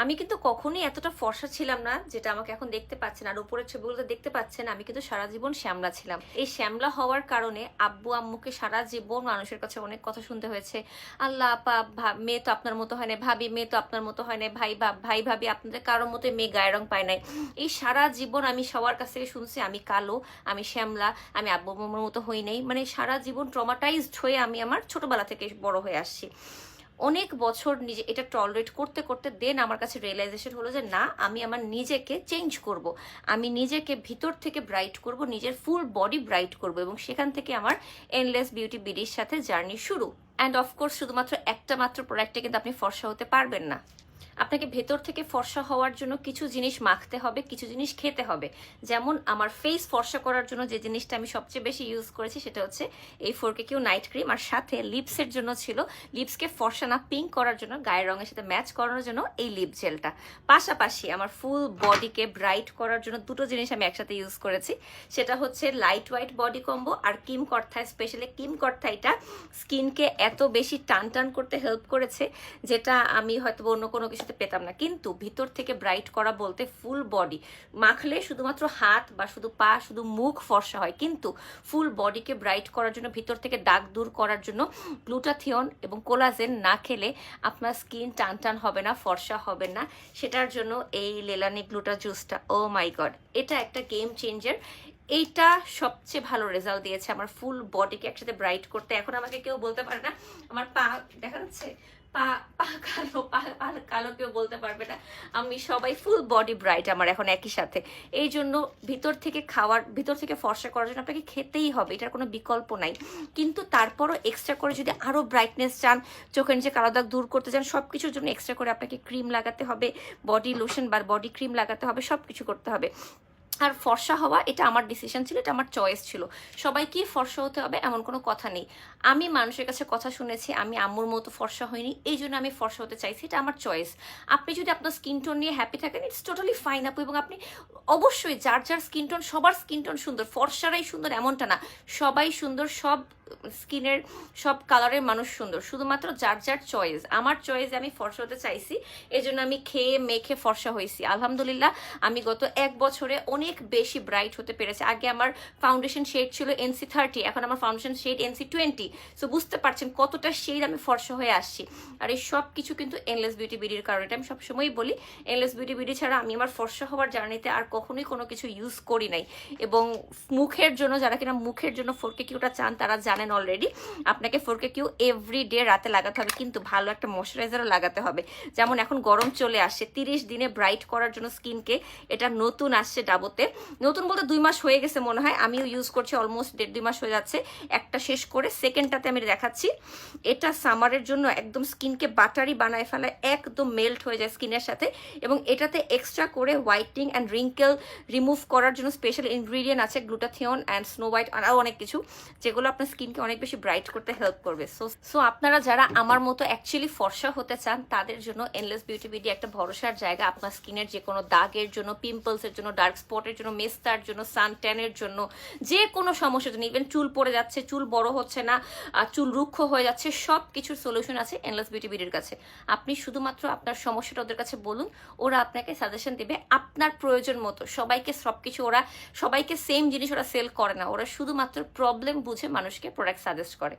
আমি কিন্তু কখনোই এতটা ফর্সা ছিলাম না যেটা আমাকে এখন দেখতে পাচ্ছেন, আর উপরের ছবিগুলোতে দেখতে পাচ্ছেন আমি কিন্তু সারা জীবন শ্যামলা ছিলাম। এই শ্যামলা হওয়ার কারণে আব্বু আম্মুকে সারা জীবন মানুষের কাছে অনেক কথা শুনতে হয়েছে। আল্লাহ আপা, মেয়ে তো আপনার মতো হয় না, ভাবি মেয়ে তো আপনার মতো হয় না, ভাই ভাবি আপনাদের কারোর মতো মেয়ে গায়ের রং পায় নাই। এই সারা জীবন আমি সবার কাছ থেকে শুনছি আমি কালো, আমি শ্যামলা, আমি আব্বু আম্মুর মতো হই নাই। মানে সারা জীবন ট্রমাটাইজড হয়ে আমি আমার ছোটবেলা থেকে বড় হয়ে আসছি। অনেক বছর নিজে এটা টলারেট করতে করতে দেন আমার কাছে রিয়েলাইজেশন হলো যে না, আমি আমার নিজেকে চেঞ্জ করব, আমি নিজেকে ভিতর থেকে ব্রাইট করব, নিজের ফুল বডি ব্রাইট করব, এবং সেখান থেকে আমার এন্ডলেস বিউটি বিডির সাথে জার্নি শুরু। অ্যান্ড অফকোর্স শুধুমাত্র একটা মাত্র প্রোডাক্টে কিন্তু আপনি ফর্সা হতে পারবেন না। আপনাকে ভেতর থেকে ফর্সা হওয়ার জন্য কিছু জিনিস মাখতে হবে, কিছু জিনিস খেতে হবে। যেমন আমার ফেস ফর্সা করার জন্য যে জিনিসটা আমি সবচেয়ে বেশি ইউজ করেছি সেটা হচ্ছে এই 4KQ নাইট ক্রিম, আর সাথে লিপসের জন্য ছিল লিপসকে ফর্সা না পিঙ্ক করার জন্য, গায়ের রঙের সাথে ম্যাচ করানোর জন্য এই লিপ জেলটা। পাশাপাশি আমার ফুল বডিকে ব্রাইট করার জন্য দুটো জিনিস আমি একসাথে ইউজ করেছি, সেটা হচ্ছে লাইট ওয়াইট বডি কম্বো আর কিম কর্থাই। স্পেশালি কিম কর্থাইটা স্কিনকে এত বেশি টান টান করতে হেল্প করেছে যেটা আমি হয়তো অন্য কোনো কিছুতে পেতাম না। কিন্তু ভিতর থেকে ব্রাইট করা বলতে ফুল বডি মাখলে শুধুমাত্র হাত বা শুধু পা, শুধু মুখ ফর্সা হয়, কিন্তু ফুল বডিকে ব্রাইট করার জন্য, ভিতর থেকে দাগ দূর করার জন্য গ্লুটাথিয়ন এবং কোলাজেন না খেলে আপনার স্কিন টান টান হবে না, ফর্সা হবে না। সেটার জন্য এই লেলানি গ্লুটা জুসটা, ও মাই গড, এটা একটা গেম চেঞ্জার। এইটা সবচেয়ে ভালো রেজাল্ট দিয়েছে আমার ফুল বডিকে একসাথে ব্রাইট করতে। এখন আমাকে কেউ বলতে পারে না আমার পা দেখা যাচ্ছে, পা পা কালো, পা কালো কেউ বলতে পারবে না। আমি সবাই ফুল বডি ব্রাইট আমার এখন একই সাথে। এই জন্য ভিতর থেকে খাওয়ার, ভিতর থেকে ফর্সা করার জন্য আপনাকে খেতেই হবে, এটার কোনো বিকল্প নাই। কিন্তু তারপরও এক্সট্রা করে যদি আরও ব্রাইটনেস চান, চোখের নিচে কালো দাগ দূর করতে চান, সব কিছুর জন্য এক্সট্রা করে আপনাকে ক্রিম লাগাতে হবে, বডি লোশন বা বডি ক্রিম লাগাতে হবে, সব কিছু করতে হবে। আর ফর্সা হওয়া এটা আমার ডিসিশন ছিল, এটা আমার চয়েস ছিল। সবাইকে ফর্সা হতে হবে এমন কোনো কথা নেই। আমি মানুষের কাছে কথা শুনেছি আমি আম্মুর মতো ফর্সা হইনি, এই জন্য আমি ফর্সা হতে চাইছি, এটা আমার চয়েস। আপনি যদি আপনার স্কিন টোন নিয়ে হ্যাপি থাকেন, ইটস টোটালি ফাইন আপু। এবং আপনি অবশ্যই যার যার স্কিন টোন, সবার স্কিন টোন সুন্দর, ফর্সারাই সুন্দর এমনটা না, সবাই সুন্দর, সব স্কিনের সব কালারের মানুষ সুন্দর, শুধুমাত্র যার যার চয়েস। আমার চয়েসে আমি ফর্সা হতে চাইছি, এই জন্য আমি খেয়ে মেখে ফর্সা হয়েছি। আলহামদুলিল্লাহ আমি গত 1 বছরে অনেক বেশি ব্রাইট হতে পেরেছি। আগে আমার ফাউন্ডেশন শেড ছিল NC30, এখন আমার ফাউন্ডেশন শেড NC20। সো বুঝতে পারছেন কতটা শেড আমি ফর্সা হয়ে আসছি। আর এই সব কিছু কিন্তু এন্ডলেস বিউটি বিডির কারণে। এটা আমি সবসময়ই বলি, এন্ডলেস বিউটি বিডি ছাড়া আমি আমার ফর্সা হওয়ার জার্নিতে আর কখনোই কোনো কিছু ইউজ করি নাই। এবং মুখের জন্য, যারা কিনা মুখের জন্য 4KQটা চান তারা জানেন অলরেডি, আপনাকে 4KQ এভরি ডে রাতে লাগাতে হবে, কিন্তু ভালো একটা ময়শ্চারাইজারও লাগাতে হবে। যেমন এখন গরম চলে আসছে, 30 দিনে ব্রাইট করার জন্য স্কিনকে, এটা নতুন আসছে ডাবোতে। নতুন বলতে 2 মাস হয়ে গেছে মনে হয়, আমিও ইউজ করছি, অলমোস্ট 1.5-2 মাস হয়ে যাচ্ছে। একটা শেষ করে সেকেন্ডটাতে আমি দেখাচ্ছি। এটা সামারের জন্য একদম স্কিনকে বাটারি বানায় ফেলায়, একদম মেল্ট হয়ে যায় স্কিনের সাথে। এবং এটাতে এক্সট্রা করে হোয়াইটনিং অ্যান্ড রিঙ্কেল রিমুভ করার জন্য স্পেশাল ইনগ্রিডিয়েন্ট আছে, গ্লুটাথিয়ন অ্যান্ড স্নো হোয়াইট, আরও অনেক কিছু, যেগুলো আপনার স্কিনকে অনেক বেশি ব্রাইট করতে হেল্প করবে। সো আপনারা যারা আমার মতো অ্যাকচুয়ালি ফর্সা হতে চান তাদের জন্য এন্ডলেস বিউটি বিডি একটা ভরসার জায়গা। আপনার স্কিনের যে কোনো দাগের জন্য, পিম্পলসের জন্য, ডার্ক স্পটের জন্য, মেস্তার জন্য, সান ট্যানের জন্য, যে কোনো সমস্যার জন্য, ইভেন চুল পড়ে যাচ্ছে, চুল বড় হচ্ছে না, চুল রুক্ষ হয়ে যাচ্ছে, সব কিছুর সলিউশন আছে এন্ডলেস বিউটি বিডির কাছে। আপনি শুধুমাত্র আপনার সমস্যাটা ওদের কাছে বলুন, ওরা আপনাকে সাজেশন দেবে আপনার প্রয়োজন মতো। সবাইকে সব কিছু, ওরা সবাইকে সেম জিনিস ওরা সেল করে না, ওরা শুধুমাত্র প্রবলেম বুঝে মানুষকে প্রোডাক্ট সাজেস্ট করে।